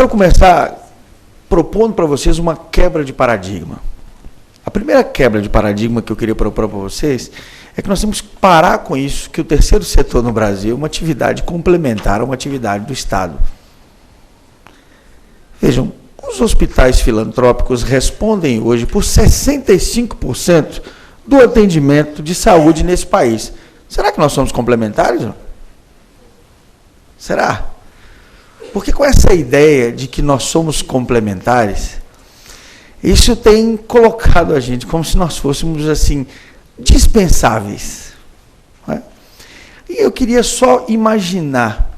quero começar propondo para vocês uma quebra de paradigma. A primeira quebra de paradigma que eu queria propor para vocês é que nós temos que parar com isso, que o terceiro setor no Brasil é uma atividade complementar a uma atividade do Estado. Vejam, os hospitais filantrópicos respondem hoje por 65% do atendimento de saúde nesse país. Será que nós somos complementares? Não? Será? Porque com essa ideia de que nós somos complementares, isso tem colocado a gente como se nós fôssemos, assim, dispensáveis. Não é? E eu queria só imaginar,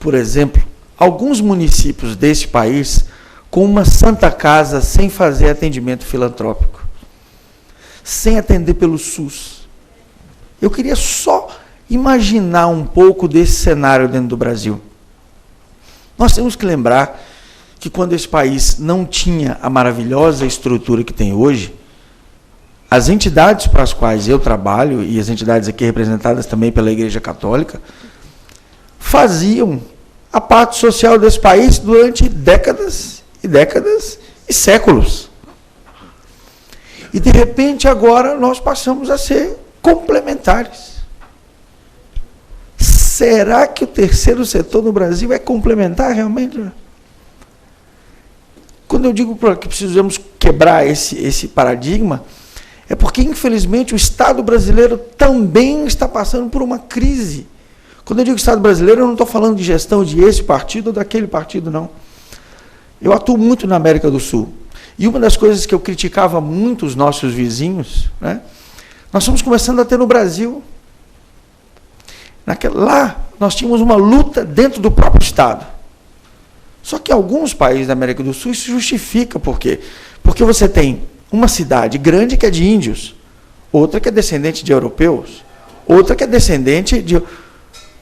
por exemplo, alguns municípios desse país com uma Santa Casa sem fazer atendimento filantrópico, sem atender pelo SUS. Eu queria só imaginar um pouco desse cenário dentro do Brasil. Nós temos que lembrar que quando esse país não tinha a maravilhosa estrutura que tem hoje, as entidades para as quais eu trabalho, e as entidades aqui representadas também pela Igreja Católica, faziam a parte social desse país durante décadas e décadas e séculos. E, de repente, agora nós passamos a ser complementares. Será que o terceiro setor no Brasil é complementar realmente? Quando eu digo que precisamos quebrar esse paradigma, é porque, infelizmente, o Estado brasileiro também está passando por uma crise. Quando eu digo Estado brasileiro, eu não estou falando de gestão de esse partido ou daquele partido, não. Eu atuo muito na América do Sul. E uma das coisas que eu criticava muito os nossos vizinhos, né, nós estamos começando a ter no Brasil. Lá, nós tínhamos uma luta dentro do próprio Estado. Só que em alguns países da América do Sul isso justifica. Por quê? Porque você tem uma cidade grande que é de índios, outra que é descendente de europeus, outra que é descendente de...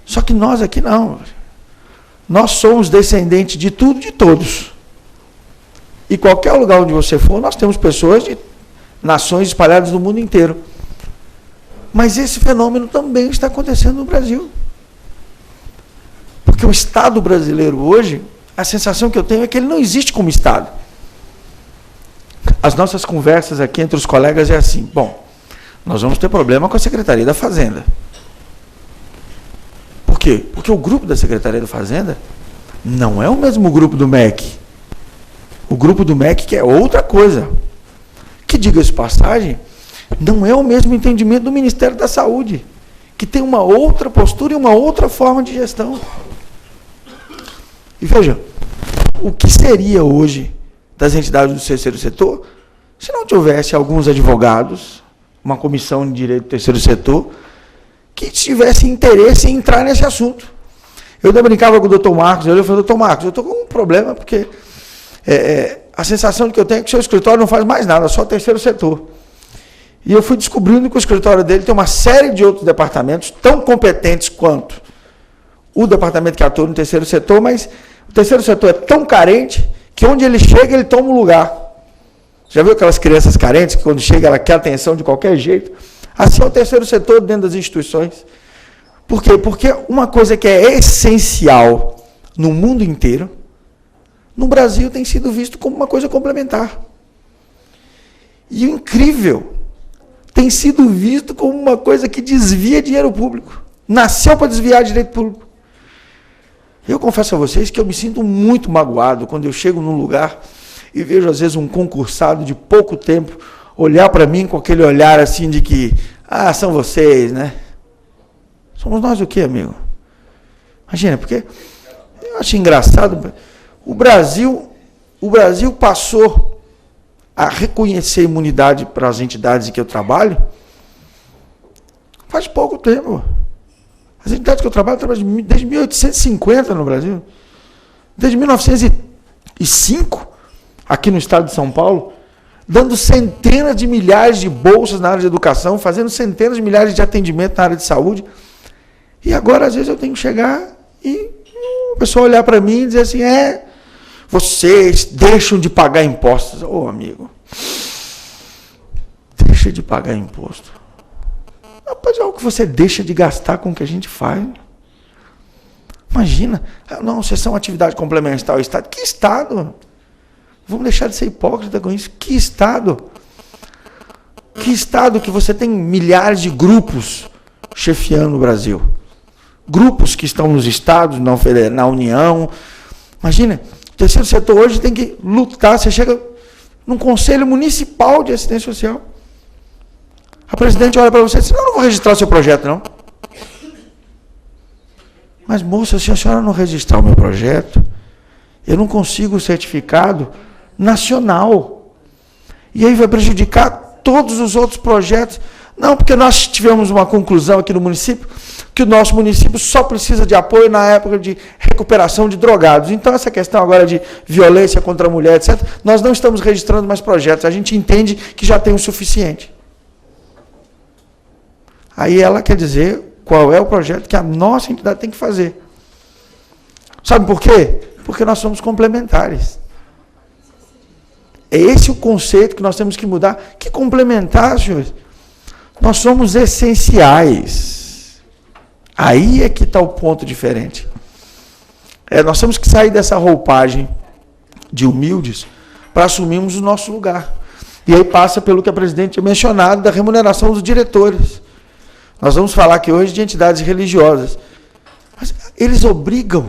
Só que nós aqui não. Nós somos descendentes de tudo e de todos. E qualquer lugar onde você for, nós temos pessoas de nações espalhadas no mundo inteiro. Mas esse fenômeno também está acontecendo no Brasil. Porque o Estado brasileiro hoje, a sensação que eu tenho é que ele não existe como Estado. As nossas conversas aqui entre os colegas é assim: bom, nós vamos ter problema com a Secretaria da Fazenda. Por quê? Porque o grupo da Secretaria da Fazenda não é o mesmo grupo do MEC. O grupo do MEC que é outra coisa. Que, diga-se de passagem, não é o mesmo entendimento do Ministério da Saúde, que tem uma outra postura e uma outra forma de gestão. E veja, o que seria hoje das entidades do terceiro setor se não tivesse alguns advogados, uma comissão de direito do terceiro setor, que tivesse interesse em entrar nesse assunto. Eu ainda brincava com o doutor Marcos, eu falei: doutor Marcos, eu estou com um problema, porque a sensação que eu tenho é que o seu escritório não faz mais nada, só o terceiro setor. E eu fui descobrindo que o escritório dele tem uma série de outros departamentos tão competentes quanto o departamento que atua no terceiro setor, mas o terceiro setor é tão carente que onde ele chega, ele toma um lugar. Já viu aquelas crianças carentes que quando chega ela quer atenção de qualquer jeito? Assim é o terceiro setor dentro das instituições. Por quê? Porque uma coisa que é essencial no mundo inteiro, no Brasil tem sido visto como uma coisa complementar. E o incrível, tem sido visto como uma coisa que desvia dinheiro público. Nasceu para desviar direito público. Eu confesso a vocês que eu me sinto muito magoado quando eu chego num lugar e vejo, às vezes, um concursado de pouco tempo olhar para mim com aquele olhar assim de que, são vocês, né? Somos nós o quê, amigo? Imagina, porque eu acho engraçado, o Brasil passou a reconhecer imunidade para as entidades em que eu trabalho faz pouco tempo. As entidades que eu trabalho desde 1850 no Brasil. Desde 1905, aqui no estado de São Paulo, dando centenas de milhares de bolsas na área de educação, fazendo centenas de milhares de atendimentos na área de saúde. E agora, às vezes, eu tenho que chegar e a pessoa olhar para mim e dizer assim: vocês deixam de pagar impostos. Ô, amigo, deixa de pagar imposto. Rapaz, é algo que você deixa de gastar com o que a gente faz. Imagina, não, vocês são atividade complementar ao Estado. Que Estado? Vamos deixar de ser hipócrita com isso. Que Estado? Que Estado que você tem milhares de grupos chefiando o Brasil? Grupos que estão nos estados, na União. Imagina, o terceiro setor hoje tem que lutar. Você chega num conselho municipal de assistência social. A presidente olha para você e diz, não vou registrar o seu projeto, não. Mas, moça, se a senhora não registrar o meu projeto, eu não consigo o certificado nacional. E aí vai prejudicar todos os outros projetos. Não, porque nós tivemos uma conclusão aqui no município, que o nosso município só precisa de apoio na época de recuperação de drogados. Então, essa questão agora de violência contra a mulher, etc., nós não estamos registrando mais projetos. A gente entende que já tem o suficiente. Aí ela quer dizer qual é o projeto que a nossa entidade tem que fazer. Sabe por quê? Porque nós somos complementares. É esse o conceito que nós temos que mudar. Que complementar, senhores? Nós somos essenciais. Aí é que está o ponto diferente. Nós temos que sair dessa roupagem de humildes para assumirmos o nosso lugar. E aí passa pelo que a presidente tinha mencionado da remuneração dos diretores. Nós vamos falar aqui hoje de entidades religiosas. Mas eles obrigam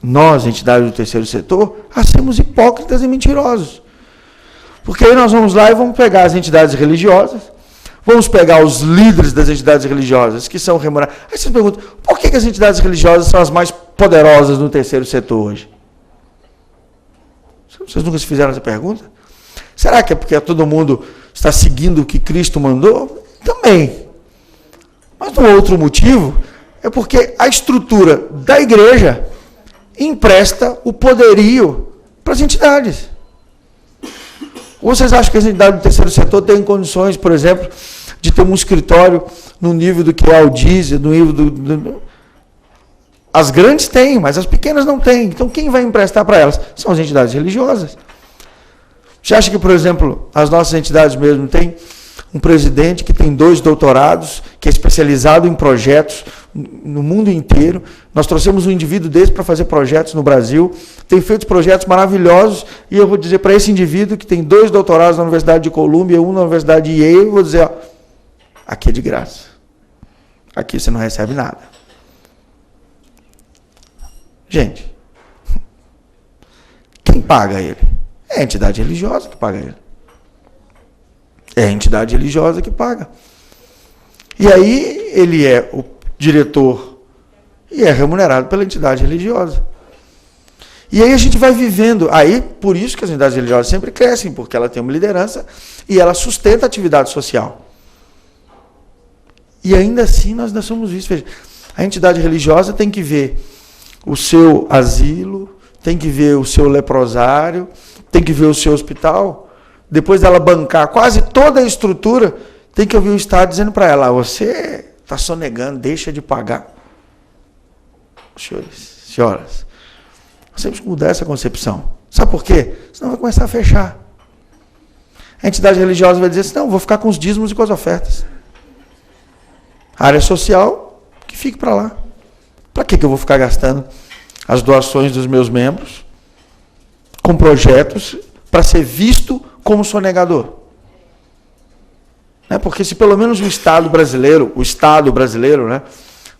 nós, entidades do terceiro setor, a sermos hipócritas e mentirosos. Porque aí nós vamos lá e vamos pegar as entidades religiosas, vamos pegar os líderes das entidades religiosas que são remunerados. Aí você pergunta, por que as entidades religiosas são as mais poderosas no terceiro setor hoje? Vocês nunca se fizeram essa pergunta? Será que é porque todo mundo está seguindo o que Cristo mandou? Também. Mas um outro motivo é porque a estrutura da igreja empresta o poderio para as entidades. Ou vocês acham que as entidades do terceiro setor têm condições, por exemplo, de ter um escritório no nível do que é o diesel, no nível do... As grandes têm, mas as pequenas não têm. Então, quem vai emprestar para elas? São as entidades religiosas. Você acha que, por exemplo, as nossas entidades mesmo têm um presidente que tem 2 doutorados, que é especializado em projetos no mundo inteiro. Nós trouxemos um indivíduo desse para fazer projetos no Brasil, tem feito projetos maravilhosos, e eu vou dizer para esse indivíduo que tem 2 doutorados na Universidade de Columbia, um na Universidade de Yale, eu vou dizer, ó, aqui é de graça. Aqui você não recebe nada. Gente, quem paga ele? É a entidade religiosa que paga ele. É a entidade religiosa que paga. E aí ele é o diretor e é remunerado pela entidade religiosa. E aí a gente vai vivendo. Aí, por isso que as entidades religiosas sempre crescem, porque ela tem uma liderança e ela sustenta a atividade social. E ainda assim nós não somos vistos. Veja, a entidade religiosa tem que ver o seu asilo, tem que ver o seu leprosário, tem que ver o seu hospital. Depois dela bancar quase toda a estrutura, tem que ouvir o Estado dizendo para ela, você está sonegando, deixa de pagar. Senhores, senhoras, nós temos que mudar essa concepção. Sabe por quê? Senão vai começar a fechar. A entidade religiosa vai dizer assim, não, vou ficar com os dízimos e com as ofertas. A área social, que fique para lá. Para que eu vou ficar gastando as doações dos meus membros com projetos para ser visto como sonegador? Porque se pelo menos o Estado brasileiro, né,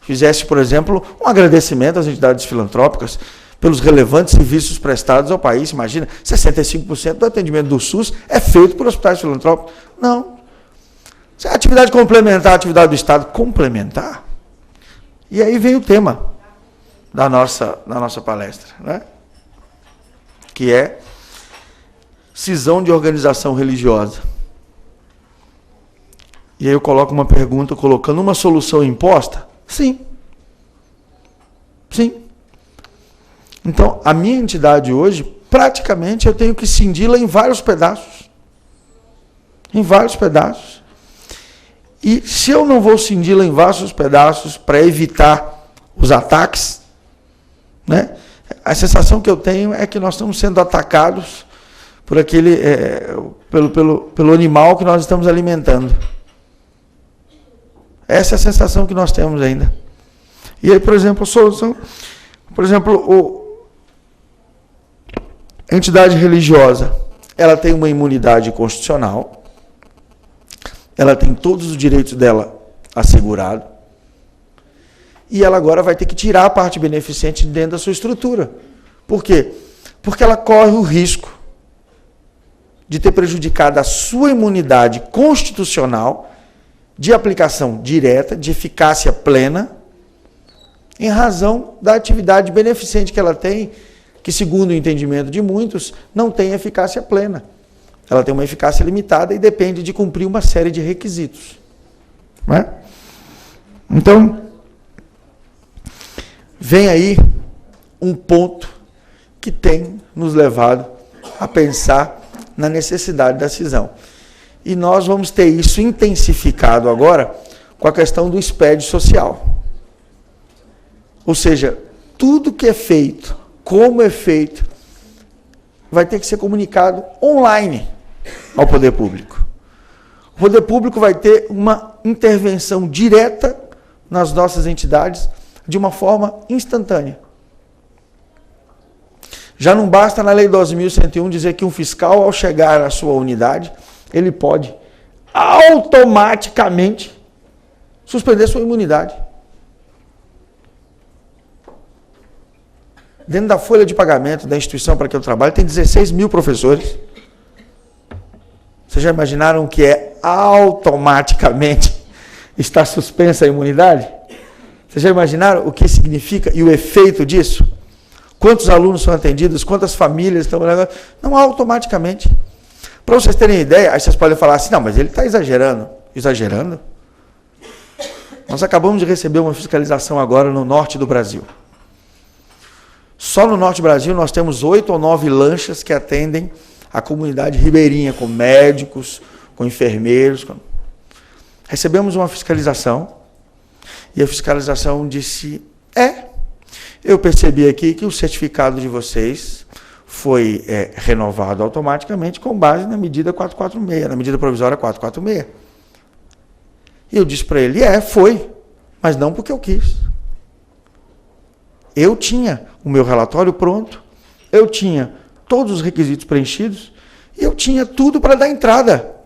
fizesse, por exemplo, um agradecimento às entidades filantrópicas pelos relevantes serviços prestados ao país. Imagina, 65% do atendimento do SUS é feito por hospitais filantrópicos. Não. Se a atividade complementar a atividade do Estado, complementar. E aí vem o tema da nossa palestra, né? Que é cisão de organização religiosa. E aí eu coloco uma pergunta, colocando uma solução imposta? Sim. Sim. Então, a minha entidade hoje, praticamente, eu tenho que cindi-la em vários pedaços. Em vários pedaços. E se eu não vou cindi-la em vários pedaços para evitar os ataques, né, a sensação que eu tenho é que nós estamos sendo atacados por aquele, pelo animal que nós estamos alimentando. Essa é a sensação que nós temos ainda. E aí, por exemplo, a solução, por exemplo, a entidade religiosa, ela tem uma imunidade constitucional, ela tem todos os direitos dela assegurados, e ela agora vai ter que tirar a parte beneficente dentro da sua estrutura. Por quê? Porque ela corre o risco de ter prejudicado a sua imunidade constitucional de aplicação direta, de eficácia plena, em razão da atividade beneficente que ela tem, que, segundo o entendimento de muitos, não tem eficácia plena. Ela tem uma eficácia limitada e depende de cumprir uma série de requisitos. Não é? Então, vem aí um ponto que tem nos levado a pensar na necessidade da cisão. E nós vamos ter isso intensificado agora com a questão do SPED social. Ou seja, tudo que é feito, como é feito, vai ter que ser comunicado online ao poder público. O poder público vai ter uma intervenção direta nas nossas entidades de uma forma instantânea. Já não basta na Lei 12.101 dizer que um fiscal, ao chegar à sua unidade, ele pode automaticamente suspender sua imunidade. Dentro da folha de pagamento da instituição para que eu trabalho, tem 16 mil professores. Vocês já imaginaram que é automaticamente está suspensa a imunidade? Vocês já imaginaram o que significa e o efeito disso? Quantos alunos são atendidos, quantas famílias estão... Não automaticamente. Para vocês terem ideia, aí vocês podem falar assim, não, mas ele está exagerando. Exagerando? Nós acabamos de receber uma fiscalização agora no norte do Brasil. Só no norte do Brasil nós temos 8 ou 9 lanchas que atendem a comunidade ribeirinha, com médicos, com enfermeiros. Recebemos uma fiscalização e a fiscalização disse, eu percebi aqui que o certificado de vocês foi renovado automaticamente com base na medida 446, na medida provisória 446. E eu disse para ele, foi, mas não porque eu quis. Eu tinha o meu relatório pronto, eu tinha todos os requisitos preenchidos, e eu tinha tudo para dar entrada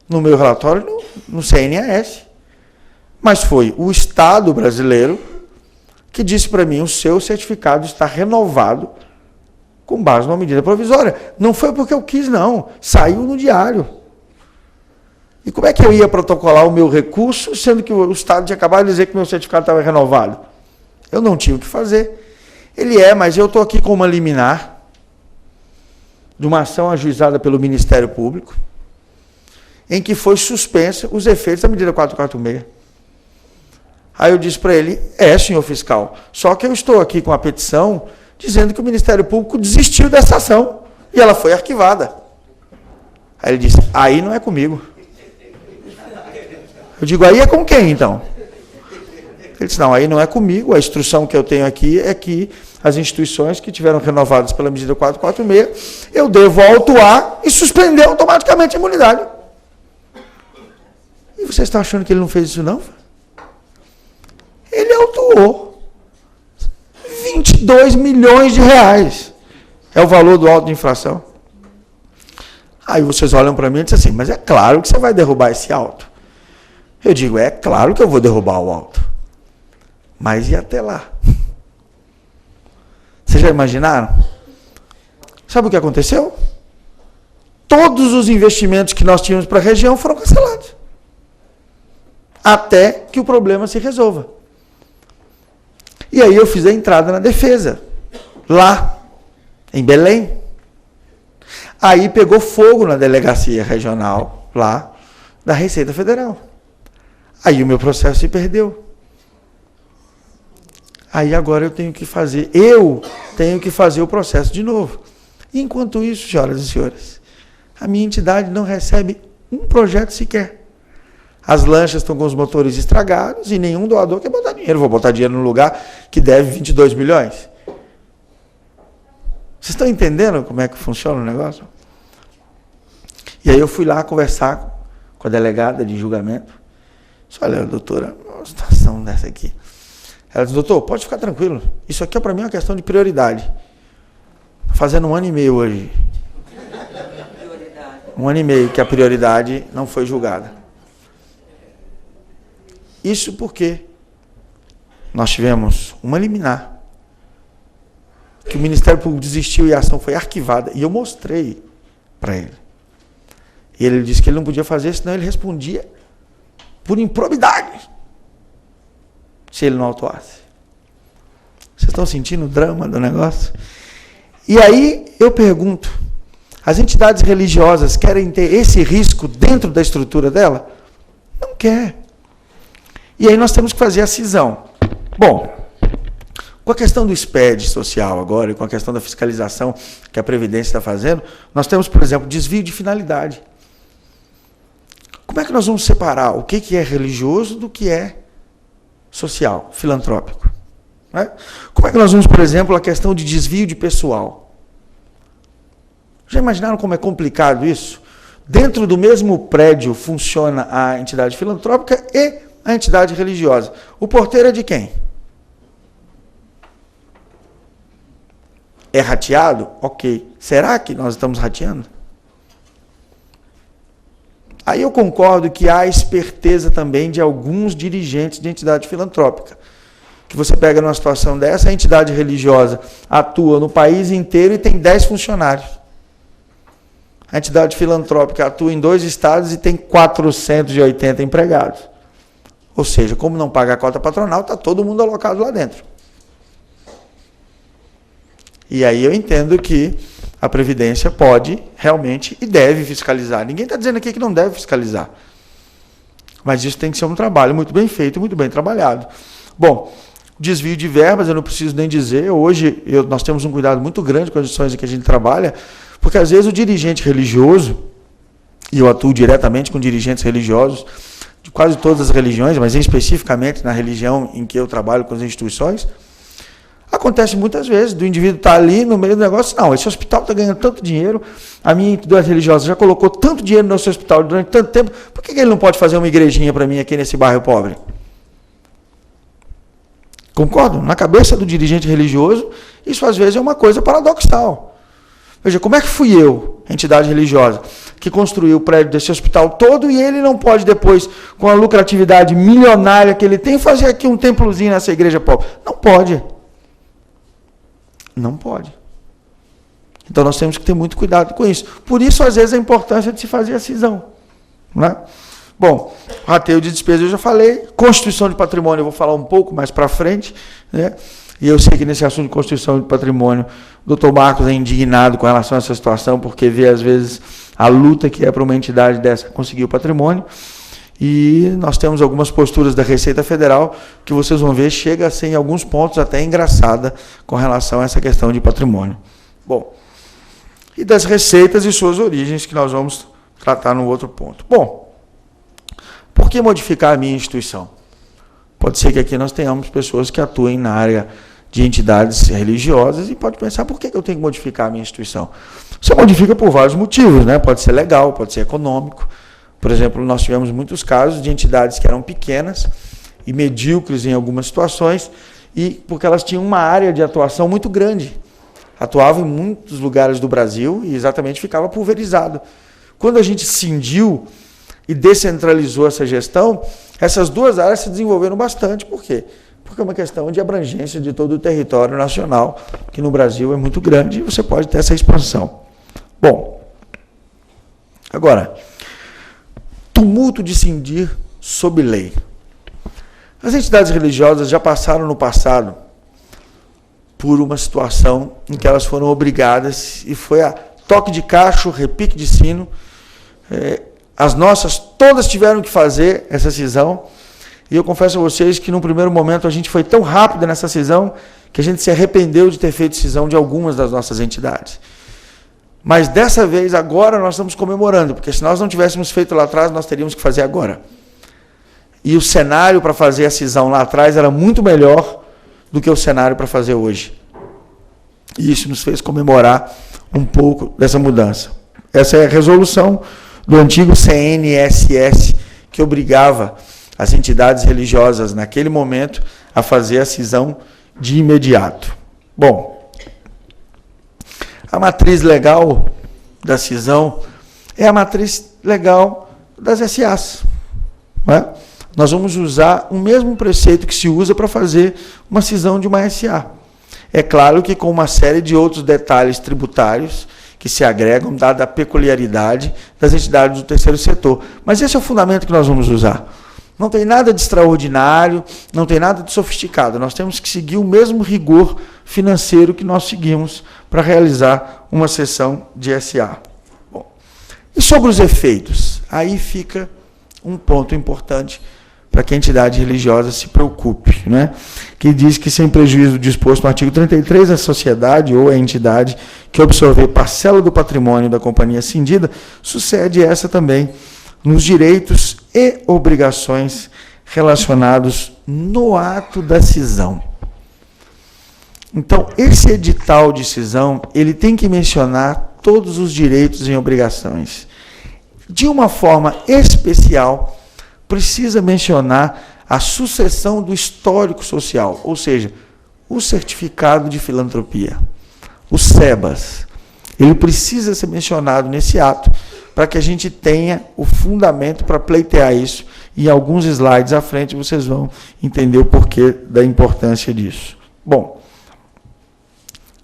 no meu relatório no CNAS. Mas foi o Estado brasileiro que disse para mim, o seu certificado está renovado com base numa medida provisória. Não foi porque eu quis, não. Saiu no diário. E como é que eu ia protocolar o meu recurso, sendo que o Estado tinha acabado de dizer que meu certificado estava renovado? Eu não tinha o que fazer. Mas eu estou aqui com uma liminar de uma ação ajuizada pelo Ministério Público, em que foi suspensa os efeitos da medida 446. Aí eu disse para ele, senhor fiscal, só que eu estou aqui com a petição dizendo que o Ministério Público desistiu dessa ação e ela foi arquivada. Aí ele disse, aí não é comigo. Eu digo, aí é com quem então? Ele disse, não, aí não é comigo, a instrução que eu tenho aqui é que as instituições que tiveram renovadas pela medida 446, eu devo autuar e suspender automaticamente a imunidade. E vocês estão achando que ele não fez isso não? Ele autuou 22 milhões de reais. É o valor do auto de infração. Aí vocês olham para mim e dizem assim, mas é claro que você vai derrubar esse auto. Eu digo, é claro que eu vou derrubar o auto. Mas e até lá? Vocês já imaginaram? Sabe o que aconteceu? Todos os investimentos que nós tínhamos para a região foram cancelados. Até que o problema se resolva. E aí eu fiz a entrada na defesa, lá, em Belém. Aí pegou fogo na delegacia regional, lá, da Receita Federal. Aí o meu processo se perdeu. Aí agora eu tenho que fazer o processo de novo. E enquanto isso, senhoras e senhores, a minha entidade não recebe um projeto sequer. As lanchas estão com os motores estragados e nenhum doador quer botar dinheiro. Vou botar dinheiro num lugar que deve 22 milhões. Vocês estão entendendo como é que funciona o negócio? E aí eu fui lá conversar com a delegada de julgamento. Disse, olha, doutora, uma situação dessa aqui. Ela disse, doutor, pode ficar tranquilo, isso aqui para mim é uma questão de prioridade. Fazendo 1 ano e meio hoje. 1 ano e meio que a prioridade não foi julgada. Isso porque nós tivemos uma liminar, que o Ministério Público desistiu e a ação foi arquivada, e eu mostrei para ele. E ele disse que ele não podia fazer, senão ele respondia por improbidade, se ele não autuasse. Vocês estão sentindo o drama do negócio? E aí eu pergunto, as entidades religiosas querem ter esse risco dentro da estrutura dela? Não quer. E aí nós temos que fazer a cisão. Bom, com a questão do SPED social agora, e com a questão da fiscalização que a Previdência está fazendo, nós temos, por exemplo, desvio de finalidade. Como é que nós vamos separar o que é religioso do que é social, filantrópico? Né? Como é que nós vamos, por exemplo, a questão de desvio de pessoal? Já imaginaram como é complicado isso? Dentro do mesmo prédio funciona a entidade filantrópica e a entidade religiosa. O porteiro é de quem? É rateado? Ok. Será que nós estamos rateando? Aí eu concordo que há esperteza também de alguns dirigentes de entidade filantrópica. Que você pega numa situação dessa, a entidade religiosa atua no país inteiro e tem 10 funcionários. A entidade filantrópica atua em 2 estados e tem 480 empregados. Ou seja, como não paga a cota patronal, está todo mundo alocado lá dentro. E aí eu entendo que a Previdência pode, realmente, e deve fiscalizar. Ninguém está dizendo aqui que não deve fiscalizar. Mas isso tem que ser um trabalho muito bem feito, muito bem trabalhado. Bom, desvio de verbas, eu não preciso nem dizer. Hoje, nós temos um cuidado muito grande com as instituições em que a gente trabalha, porque às vezes o dirigente religioso, e eu atuo diretamente com dirigentes religiosos, de quase todas as religiões, mas especificamente na religião em que eu trabalho com as instituições, acontece muitas vezes, do indivíduo estar ali no meio do negócio, não, esse hospital está ganhando tanto dinheiro, a minha entidade religiosa já colocou tanto dinheiro no seu hospital durante tanto tempo, por que ele não pode fazer uma igrejinha para mim aqui nesse bairro pobre? Concordo? Na cabeça do dirigente religioso, isso às vezes é uma coisa paradoxal. Veja, como é que fui eu, entidade religiosa, que construiu o prédio desse hospital todo e ele não pode depois, com a lucratividade milionária que ele tem, fazer aqui um templozinho nessa igreja pobre? Não pode. Não pode. Então nós temos que ter muito cuidado com isso. Por isso, às vezes, a importância de se fazer a cisão. Né? Bom, rateio de despesa eu já falei, constituição de patrimônio eu vou falar um pouco mais para frente, né? E eu sei que nesse assunto de constituição de patrimônio, o doutor Marcos é indignado com relação a essa situação, porque vê, às vezes, a luta que é para uma entidade dessa conseguir o patrimônio. E nós temos algumas posturas da Receita Federal que vocês vão ver, chega a ser em alguns pontos até engraçada com relação a essa questão de patrimônio. Bom, e das receitas e suas origens, que nós vamos tratar no outro ponto. Bom, por que modificar a minha instituição? Pode ser que aqui nós tenhamos pessoas que atuem na área de entidades religiosas e pode pensar, por que eu tenho que modificar a minha instituição? Você modifica por vários motivos, né? Pode ser legal, pode ser econômico. Por exemplo, nós tivemos muitos casos de entidades que eram pequenas e medíocres em algumas situações, e porque elas tinham uma área de atuação muito grande. Atuavam em muitos lugares do Brasil e exatamente ficava pulverizado. Quando a gente cindiu e descentralizou essa gestão, essas 2 áreas se desenvolveram bastante. Por quê? Porque é uma questão de abrangência de todo o território nacional, que no Brasil é muito grande, e você pode ter essa expansão. Bom, agora, tumulto de cindir sob lei. As entidades religiosas já passaram no passado por uma situação em que elas foram obrigadas, e foi a toque de cacho, repique de sino, as nossas todas tiveram que fazer essa cisão, e eu confesso a vocês que num primeiro momento a gente foi tão rápido nessa cisão que a gente se arrependeu de ter feito cisão de algumas das nossas entidades. Mas dessa vez, agora, nós estamos comemorando, porque se nós não tivéssemos feito lá atrás, nós teríamos que fazer agora. E o cenário para fazer a cisão lá atrás era muito melhor do que o cenário para fazer hoje. E isso nos fez comemorar um pouco dessa mudança. Essa é a resolução do antigo CNSS, que obrigava as entidades religiosas, naquele momento, a fazer a cisão de imediato. Bom, a matriz legal da cisão é a matriz legal das SAs. Não é? Nós vamos usar o mesmo preceito que se usa para fazer uma cisão de uma SA. É claro que com uma série de outros detalhes tributários que se agregam, dada a peculiaridade das entidades do terceiro setor. Mas esse é o fundamento que nós vamos usar. Não tem nada de extraordinário, não tem nada de sofisticado. Nós temos que seguir o mesmo rigor financeiro que nós seguimos para realizar uma sessão de SA. Bom, e sobre os efeitos? Aí fica um ponto importante para que a entidade religiosa se preocupe, né? Que diz que, sem prejuízo do disposto no artigo 33, a sociedade ou a entidade que absorver parcela do patrimônio da companhia cindida, sucede essa também nos direitos e obrigações relacionados no ato da cisão. Então, esse edital de cisão, ele tem que mencionar todos os direitos e obrigações. De uma forma especial, precisa mencionar a sucessão do histórico social, ou seja, o certificado de filantropia, o SEBAS. Ele precisa ser mencionado nesse ato para que a gente tenha o fundamento para pleitear isso. E em alguns slides à frente vocês vão entender o porquê da importância disso. Bom,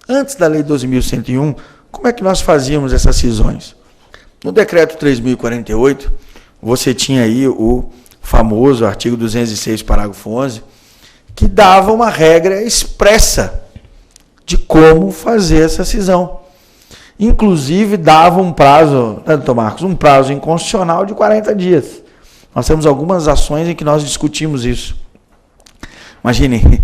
antes da Lei 12.101, como é que nós fazíamos essas cisões? No Decreto 3.048, você tinha aí o famoso artigo 206, parágrafo 11, que dava uma regra expressa de como fazer essa cisão. Inclusive, dava um prazo, né, doutor Marcos, um prazo inconstitucional de 40 dias. Nós temos algumas ações em que nós discutimos isso. Imagine,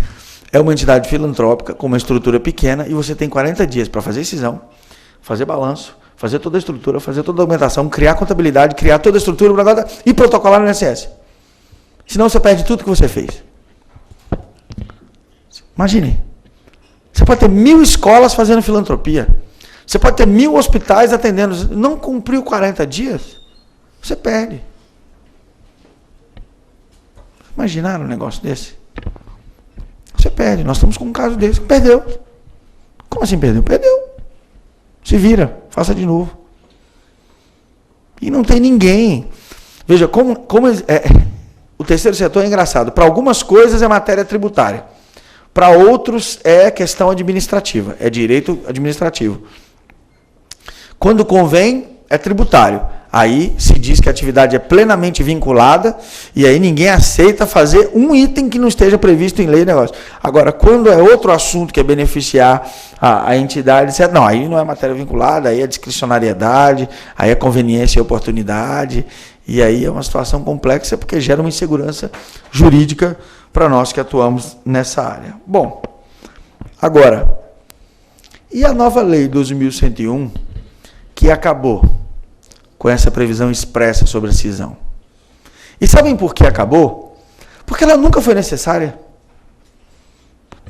é uma entidade filantrópica com uma estrutura pequena e você tem 40 dias para fazer cisão, fazer balanço, fazer toda a estrutura, fazer toda a documentação, criar contabilidade, criar toda a estrutura e protocolar no INSS. Senão você perde tudo que você fez. Imagine. Você pode ter 1000 escolas fazendo filantropia. Você pode ter 1000 hospitais atendendo. Não cumpriu 40 dias, você perde. Imaginaram um negócio desse? Você perde. Nós estamos com um caso desse. Perdeu. Como assim perdeu? Perdeu. Se vira. Faça de novo. E não tem ninguém. Veja, como o terceiro setor é engraçado. Para algumas coisas é matéria tributária. Para outros é questão administrativa. É direito administrativo. Quando convém, é tributário. Aí se diz que a atividade é plenamente vinculada e aí ninguém aceita fazer um item que não esteja previsto em lei e negócio. Agora, quando é outro assunto que é beneficiar a entidade, etc., não, aí não é matéria vinculada, aí é discricionariedade, aí é conveniência e oportunidade, e aí é uma situação complexa porque gera uma insegurança jurídica para nós que atuamos nessa área. Bom, agora, e a nova lei 12.101, que acabou com essa previsão expressa sobre a cisão? E sabem por que acabou? Porque ela nunca foi necessária.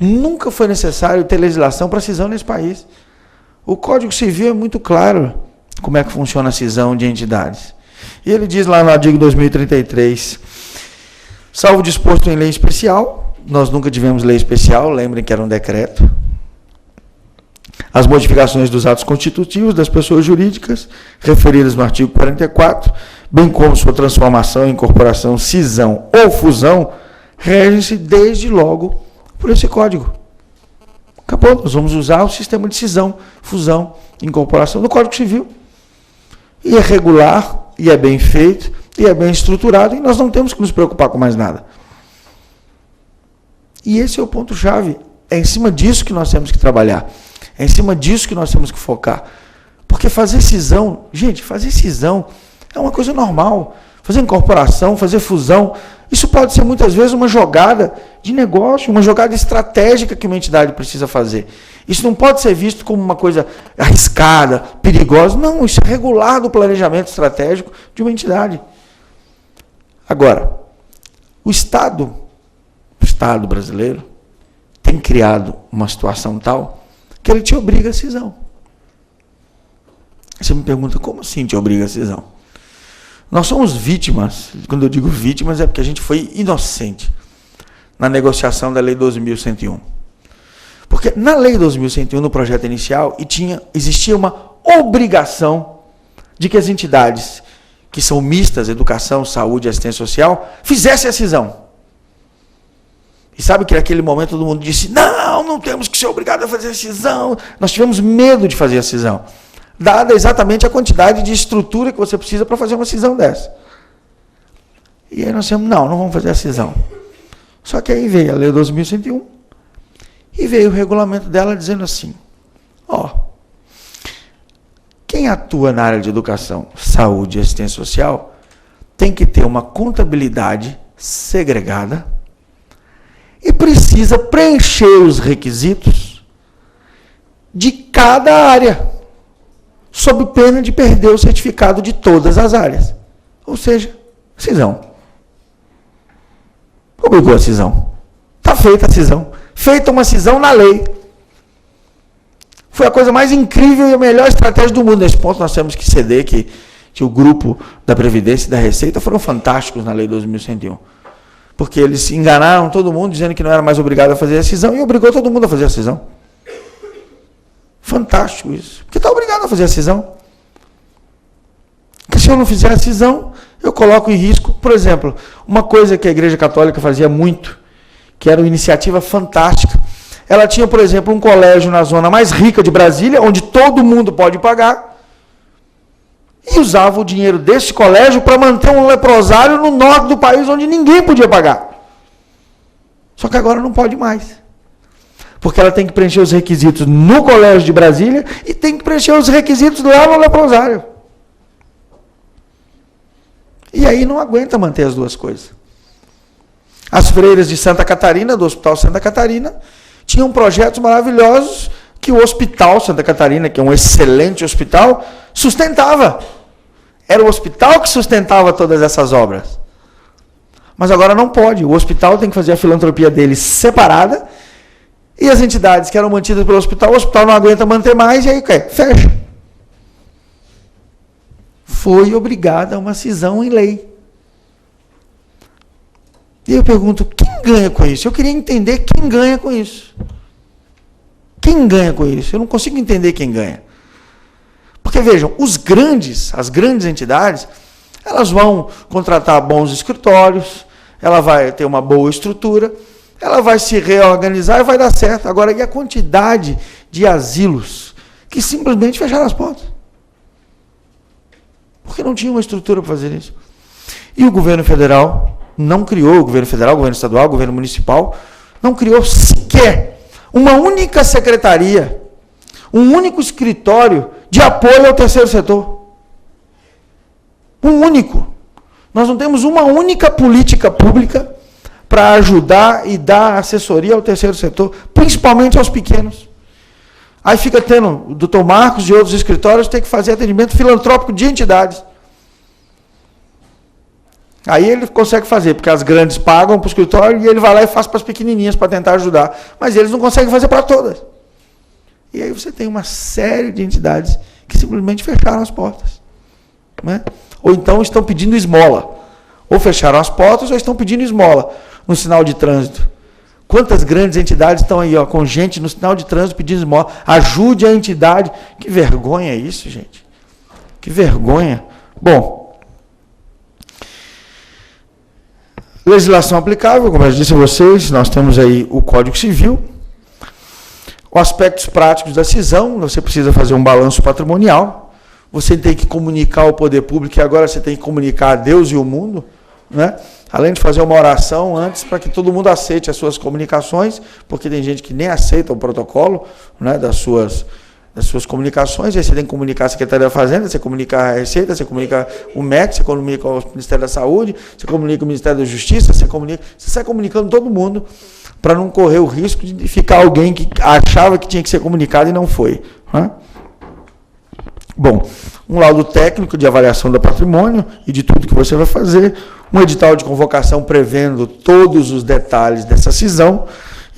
Nunca foi necessário ter legislação para cisão nesse país. O Código Civil é muito claro como é que funciona a cisão de entidades. E ele diz lá no artigo 2033, salvo disposto em lei especial, nós nunca tivemos lei especial, lembrem que era um decreto, as modificações dos atos constitutivos das pessoas jurídicas, referidas no artigo 44, bem como sua transformação, incorporação, cisão ou fusão, regem-se desde logo por esse código. Acabou, nós vamos usar o sistema de cisão, fusão, incorporação do Código Civil. E é regular, e é bem feito, e é bem estruturado, e nós não temos que nos preocupar com mais nada. E esse é o ponto-chave. É em cima disso que nós temos que trabalhar. É em cima disso que nós temos que focar. Porque fazer cisão, gente, fazer cisão é uma coisa normal. Fazer incorporação, fazer fusão, isso pode ser muitas vezes uma jogada de negócio, uma jogada estratégica que uma entidade precisa fazer. Isso não pode ser visto como uma coisa arriscada, perigosa. Não, isso é regular do planejamento estratégico de uma entidade. Agora, o Estado brasileiro tem criado uma situação tal que ele te obriga a cisão. Você me pergunta, como assim te obriga a cisão? Nós somos vítimas. Quando eu digo vítimas, é porque a gente foi inocente na negociação da Lei 12.101. Porque na Lei 12.101, no projeto inicial, existia uma obrigação de que as entidades que são mistas, educação, saúde e assistência social, fizessem a cisão. E sabe que naquele momento todo mundo disse, não temos que ser obrigados a fazer a cisão. Nós tivemos medo de fazer a cisão, dada exatamente a quantidade de estrutura que você precisa para fazer uma cisão dessa. E aí nós dissemos, não vamos fazer a cisão. Só que aí veio a Lei 12.101 e veio o regulamento dela dizendo assim, quem atua na área de educação, saúde e assistência social tem que ter uma contabilidade segregada e precisa preencher os requisitos de cada área, sob pena de perder o certificado de todas as áreas. Ou seja, cisão. Obrigou a cisão. Está feita a cisão. Feita uma cisão na lei. Foi a coisa mais incrível e a melhor estratégia do mundo. Nesse ponto nós temos que ceder que o grupo da Previdência e da Receita foram fantásticos na Lei 12.101. Porque eles enganaram todo mundo dizendo que não era mais obrigado a fazer a cisão e obrigou todo mundo a fazer a cisão. Fantástico isso. Porque está obrigado a fazer a cisão. Porque se eu não fizer a cisão, eu coloco em risco, por exemplo, uma coisa que a Igreja Católica fazia muito, que era uma iniciativa fantástica. Ela tinha, por exemplo, um colégio na zona mais rica de Brasília, onde todo mundo pode pagar, e usava o dinheiro desse colégio para manter um leprosário no norte do país, onde ninguém podia pagar. Só que agora não pode mais. Porque ela tem que preencher os requisitos no colégio de Brasília e tem que preencher os requisitos lá no leprosário. E aí não aguenta manter as duas coisas. As freiras de Santa Catarina, do Hospital Santa Catarina, tinham projetos maravilhosos que o Hospital Santa Catarina, que é um excelente hospital, sustentava. Era o hospital que sustentava todas essas obras. Mas agora não pode. O hospital tem que fazer a filantropia dele separada e as entidades que eram mantidas pelo hospital, o hospital não aguenta manter mais e aí fecha. Foi obrigada a uma cisão em lei. E eu pergunto, quem ganha com isso? Eu queria entender quem ganha com isso. Quem ganha com isso? Eu não consigo entender quem ganha. Porque, vejam, as grandes entidades, elas vão contratar bons escritórios, ela vai ter uma boa estrutura, ela vai se reorganizar e vai dar certo. Agora, e a quantidade de asilos que simplesmente fecharam as portas? Porque não tinha uma estrutura para fazer isso. E o governo federal não criou, o governo federal, o governo estadual, o governo municipal, não criou sequer uma única secretaria, um único escritório de apoio ao terceiro setor. Um único. Nós não temos uma única política pública para ajudar e dar assessoria ao terceiro setor, principalmente aos pequenos. Aí fica tendo o doutor Marcos e outros escritórios tem que fazer atendimento filantrópico de entidades. Aí ele consegue fazer, porque as grandes pagam para o escritório e ele vai lá e faz para as pequenininhas para tentar ajudar. Mas eles não conseguem fazer para todas. E aí você tem uma série de entidades que simplesmente fecharam as portas. Né? Ou então estão pedindo esmola. Ou fecharam as portas ou estão pedindo esmola no sinal de trânsito. Quantas grandes entidades estão aí, com gente no sinal de trânsito pedindo esmola? Ajude a entidade. Que vergonha isso, gente. Que vergonha. Bom, legislação aplicável, como eu disse a vocês, nós temos aí o Código Civil. Os aspectos práticos da cisão, você precisa fazer um balanço patrimonial, você tem que comunicar ao poder público, e agora você tem que comunicar a Deus e o mundo, né? Além de fazer uma oração antes para que todo mundo aceite as suas comunicações, porque tem gente que nem aceita o protocolo, né, das suas comunicações. Aí você tem que comunicar a Secretaria da Fazenda, você comunica a Receita, você comunica o MEC, você comunica o Ministério da Saúde, você comunica o Ministério da Justiça, você sai comunicando todo mundo para não correr o risco de ficar alguém que achava que tinha que ser comunicado e não foi. Né? Bom, um laudo técnico de avaliação do patrimônio e de tudo que você vai fazer, um edital de convocação prevendo todos os detalhes dessa cisão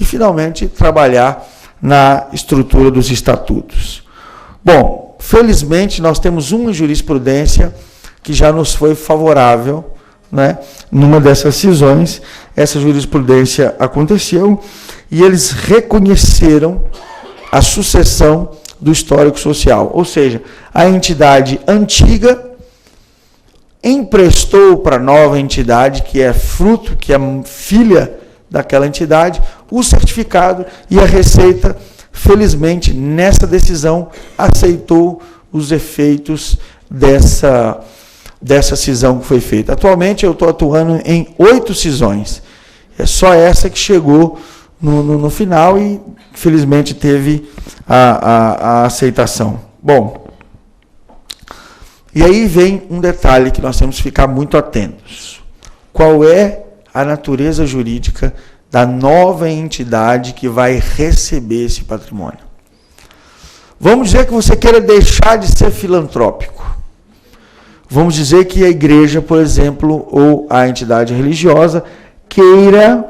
e, finalmente, trabalhar na estrutura dos estatutos. Bom, felizmente, nós temos uma jurisprudência que já nos foi favorável, né? Numa dessas cisões, essa jurisprudência aconteceu e eles reconheceram a sucessão do histórico social, ou seja, a entidade antiga emprestou para a nova entidade, que é fruto, que é filha daquela entidade, o certificado, e a Receita, felizmente, nessa decisão, aceitou os efeitos dessa cisão que foi feita. Atualmente, eu estou atuando em 8 cisões. É só essa que chegou no final e, felizmente, teve a aceitação. Bom, e aí vem um detalhe que nós temos que ficar muito atentos. Qual é a natureza jurídica da nova entidade que vai receber esse patrimônio? Vamos dizer que você queira deixar de ser filantrópico. Vamos dizer que a igreja, por exemplo, ou a entidade religiosa, queira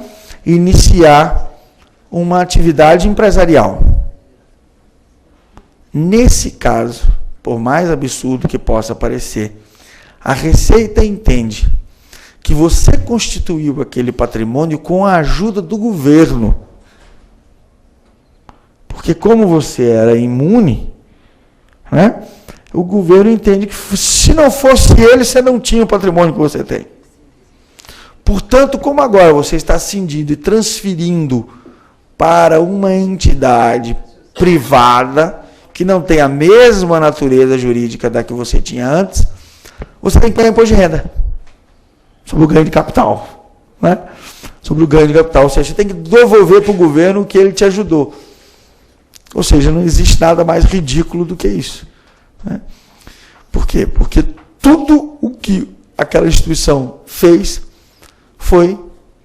iniciar uma atividade empresarial. Nesse caso, por mais absurdo que possa parecer, a Receita entende que você constituiu aquele patrimônio com a ajuda do governo. Porque como você era imune, né, o governo entende que se não fosse ele, você não tinha o patrimônio que você tem. Portanto, como agora você está cindindo e transferindo para uma entidade privada, que não tem a mesma natureza jurídica da que você tinha antes, você tem que pagar imposto de renda sobre o ganho de capital. Né? Sobre o ganho de capital. Ou seja, você tem que devolver para o governo o que ele te ajudou. Ou seja, não existe nada mais ridículo do que isso. Né? Por quê? Porque tudo o que aquela instituição fez foi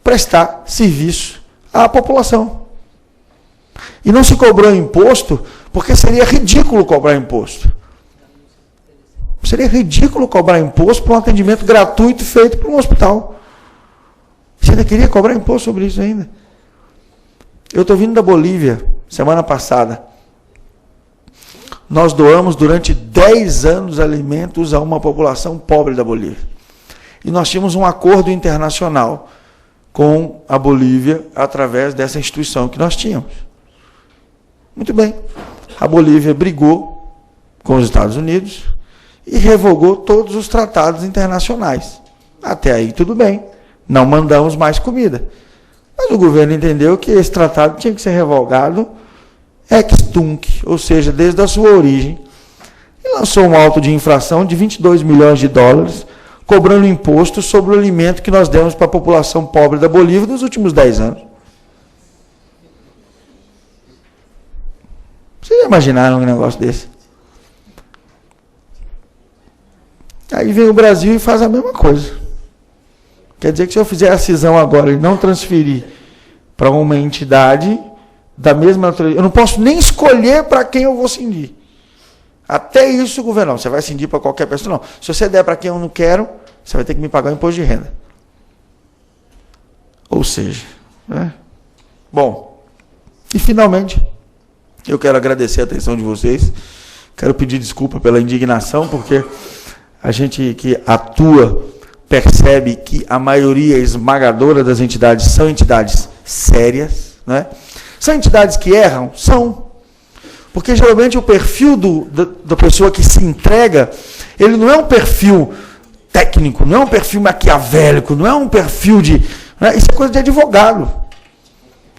prestar serviço à população. E não se cobrou imposto, porque seria ridículo cobrar imposto. Seria ridículo cobrar imposto por um atendimento gratuito feito por um hospital. Você ainda queria cobrar imposto sobre isso ainda? Eu estou vindo da Bolívia, semana passada. Nós doamos durante 10 anos alimentos a uma população pobre da Bolívia. E nós tínhamos um acordo internacional com a Bolívia através dessa instituição que nós tínhamos. Muito bem. A Bolívia brigou com os Estados Unidos e revogou todos os tratados internacionais. Até aí tudo bem. Não mandamos mais comida. Mas o governo entendeu que esse tratado tinha que ser revogado ex tunc, ou seja, desde a sua origem. E lançou um auto de infração de 22 milhões de dólares, cobrando imposto sobre o alimento que nós demos para a população pobre da Bolívia nos últimos 10 anos. Vocês imaginaram um negócio desse? Aí vem o Brasil e faz a mesma coisa. Quer dizer que se eu fizer a cisão agora e não transferir para uma entidade da mesma natureza, eu não posso nem escolher para quem eu vou cindir. Até isso, governo, não, você vai cindir para qualquer pessoa, não. Se você der para quem eu não quero, você vai ter que me pagar o imposto de renda. Ou seja, né? Bom, e finalmente, eu quero agradecer a atenção de vocês, quero pedir desculpa pela indignação, porque a gente que atua percebe que a maioria esmagadora das entidades são entidades sérias, né? São entidades que erram? São. Porque geralmente o perfil da pessoa que se entrega, ele não é um perfil técnico, não é um perfil maquiavélico, não é um perfil de... Né? Isso é coisa de advogado.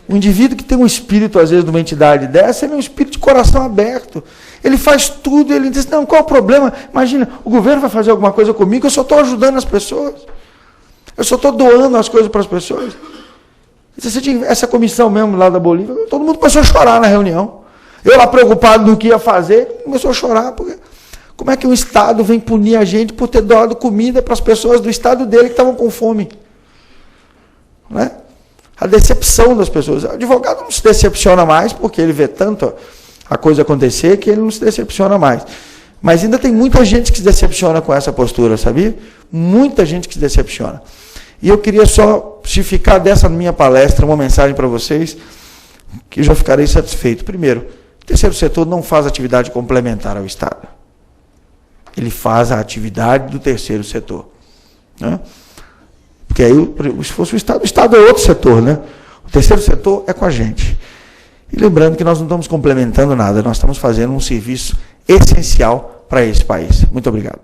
O indivíduo que tem um espírito, às vezes, de uma entidade dessa, ele é um espírito de coração aberto. Ele faz tudo, ele diz, não, qual é o problema? Imagina, o governo vai fazer alguma coisa comigo, eu só estou ajudando as pessoas. Eu só estou doando as coisas para as pessoas. Essa comissão mesmo lá da Bolívia, todo mundo começou a chorar na reunião. Eu lá preocupado no que ia fazer, começou a chorar, porque como é que o Estado vem punir a gente por ter doado comida para as pessoas do Estado dele que estavam com fome? Né? A decepção das pessoas. O advogado não se decepciona mais, porque ele vê tanto a coisa acontecer que ele não se decepciona mais. Mas ainda tem muita gente que se decepciona com essa postura, sabia? Muita gente que se decepciona. E eu queria só justificar dessa minha palestra uma mensagem para vocês, que eu já ficarei satisfeito. Primeiro, o terceiro setor não faz atividade complementar ao Estado. ele faz a atividade do terceiro setor. Né? Porque aí, se fosse o Estado é outro setor, né? O terceiro setor é com a gente. E lembrando que nós não estamos complementando nada, nós estamos fazendo um serviço essencial para esse país. Muito obrigado.